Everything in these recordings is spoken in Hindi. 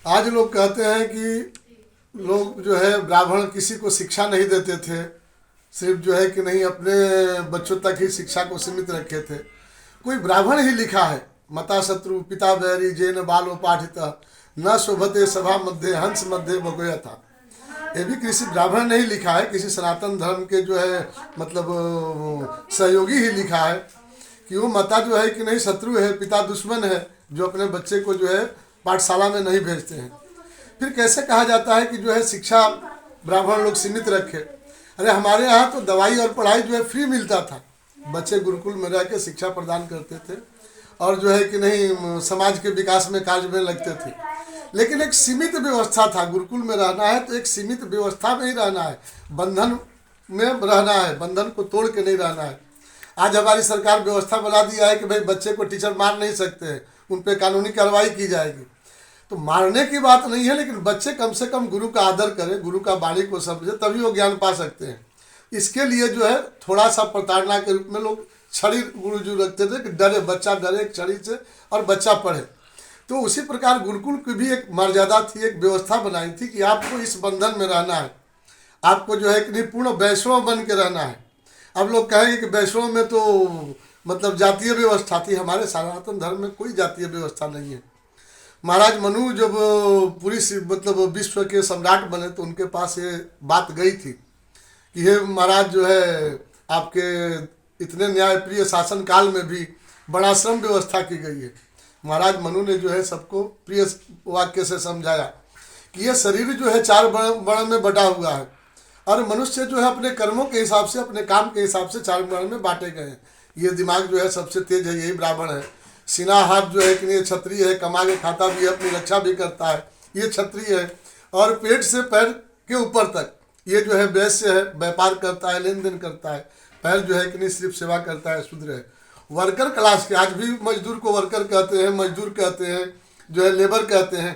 आज लोग कहते हैं कि लोग जो है ब्राह्मण किसी को शिक्षा नहीं देते थे, सिर्फ जो है कि नहीं अपने बच्चों तक ही शिक्षा को सीमित रखे थे। कोई ब्राह्मण ही लिखा है, माता शत्रु पिता बैरी जेन बालो पाठिता न शोभते सभा मध्य हंस मध्य भगोया था। ये भी किसी ब्राह्मण ने ही लिखा है, किसी सनातन धर्म के जो है मतलब सहयोगी ही लिखा है कि वो माता जो है कि नहीं शत्रु है, पिता दुश्मन है, जो अपने बच्चे को जो है पाठशाला में नहीं भेजते हैं। फिर कैसे कहा जाता है कि जो है शिक्षा ब्राह्मण लोग सीमित रखे। अरे हमारे यहाँ तो दवाई और पढ़ाई जो है फ्री मिलता था, बच्चे गुरुकुल में रह के शिक्षा प्रदान करते थे और जो है कि नहीं समाज के विकास में कार्य में लगते थे। लेकिन एक सीमित व्यवस्था था, गुरुकुल में रहना है तो एक सीमित व्यवस्था में ही रहना है, बंधन में रहना है, बंधन को तोड़ के नहीं रहना है। आज हमारी सरकार व्यवस्था बना दिया है कि भाई बच्चे को टीचर मार नहीं सकते हैं, उन पर कानूनी कार्रवाई की जाएगी। तो मारने की बात नहीं है, लेकिन बच्चे कम से कम गुरु का आदर करें, गुरु का वाणी को समझे, तभी वो ज्ञान पा सकते हैं। इसके लिए जो है थोड़ा सा प्रताड़ना के रूप में लोग छड़ी गुरुजी रखते थे कि डरे, बच्चा डरे छड़ी से और बच्चा पढ़े। तो उसी प्रकार गुरुकुल की भी एक मर्यादा थी, एक व्यवस्था बनाई थी कि आपको इस बंधन में रहना है, आपको जो है कि नहीं पूर्ण वैष्णव बन के रहना है। अब लोग कहेंगे कि वैष्णव में तो मतलब जातीय व्यवस्था थी, हमारे सनातन धर्म में कोई जातीय व्यवस्था नहीं है। महाराज मनु जब पूरी मतलब विश्व के सम्राट बने तो उनके पास ये बात गई थी कि हे महाराज जो है आपके इतने न्यायप्रिय शासन काल में भी वर्णाश्रम व्यवस्था की गई है। महाराज मनु ने जो है सबको प्रिय वाक्य से समझाया कि ये शरीर जो है 4 वर्ण में बटा हुआ है और मनुष्य जो है अपने कर्मों के हिसाब से, अपने काम के हिसाब से 4 वर्ण में बांटे गए हैं। ये दिमाग जो है सबसे तेज है, यही ब्राह्मण है। सीना हाथ जो है कि ये क्षत्रिय है, कमा के खाता भी है, अपनी रक्षा भी करता है, ये क्षत्रिय है। और पेट से पैर के ऊपर तक ये जो है वैश्य है, व्यापार करता है, लेन देन करता है। पैर जो है कि नहीं सिर्फ सेवा करता है, शूद्र है। वर्कर क्लास के, आज भी मजदूर को वर्कर कहते हैं, मजदूर कहते हैं, जो है लेबर कहते हैं,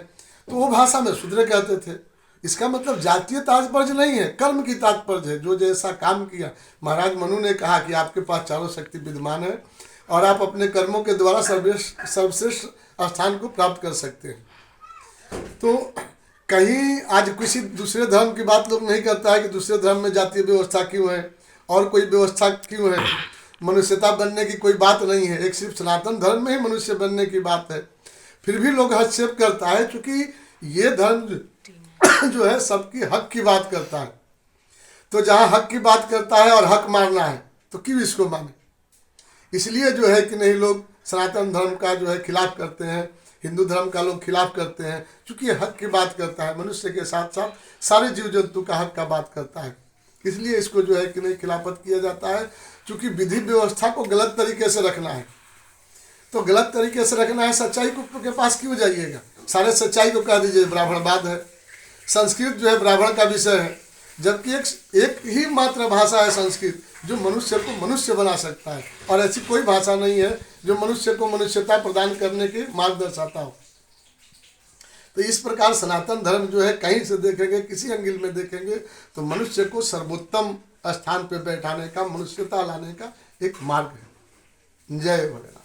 तो वो भाषा में शूद्र कहते थे। इसका मतलब जातीय तात्पर्य नहीं है, कर्म की तात्पर्य है, जो जैसा काम किया। महाराज मनु ने कहा कि आपके पास चारों शक्ति विद्यमान है और आप अपने कर्मों के द्वारा सर्वश्रेष्ठ स्थान को प्राप्त कर सकते हैं। तो कहीं आज किसी दूसरे धर्म की बात लोग नहीं करता है कि दूसरे धर्म में जातीय व्यवस्था क्यों है और कोई व्यवस्था क्यों है। मनुष्यता बनने की कोई बात नहीं है, एक सिर्फ सनातन धर्म में ही मनुष्य बनने की बात है। फिर भी लोग हस्तक्षेप करता है क्योंकि ये धर्म जो है सबकी हक की बात करता है। तो जहाँ हक की बात करता है और हक मारना है तो क्यों इसको माने। इसलिए जो है कि नहीं लोग सनातन धर्म का जो है खिलाफ करते हैं, हिंदू धर्म का लोग खिलाफ करते हैं, क्योंकि ये हक की बात करता है, मनुष्य के साथ साथ सारे जीव जंतु का हक का बात करता है। इसलिए इसको जो है कि नहीं खिलाफत किया जाता है, क्योंकि विधि व्यवस्था को गलत तरीके से रखना है। तो गलत तरीके से रखना है, सच्चाई के पास क्यों जाइएगा, सारे सच्चाई को कह दीजिए ब्राह्मणवाद है। संस्कृत जो है ब्राह्मण का विषय है, जबकि एक ही मात्र भाषा है संस्कृत जो मनुष्य को मनुष्य बना सकता है, और ऐसी कोई भाषा नहीं है जो मनुष्य को मनुष्यता प्रदान करने के मार्ग दर्शाता हो। तो इस प्रकार सनातन धर्म जो है कहीं से देखेंगे, किसी एंगल में देखेंगे तो मनुष्य को सर्वोत्तम स्थान पर बैठाने का, मनुष्यता लाने का एक मार्ग है। जय भोलेनाथ।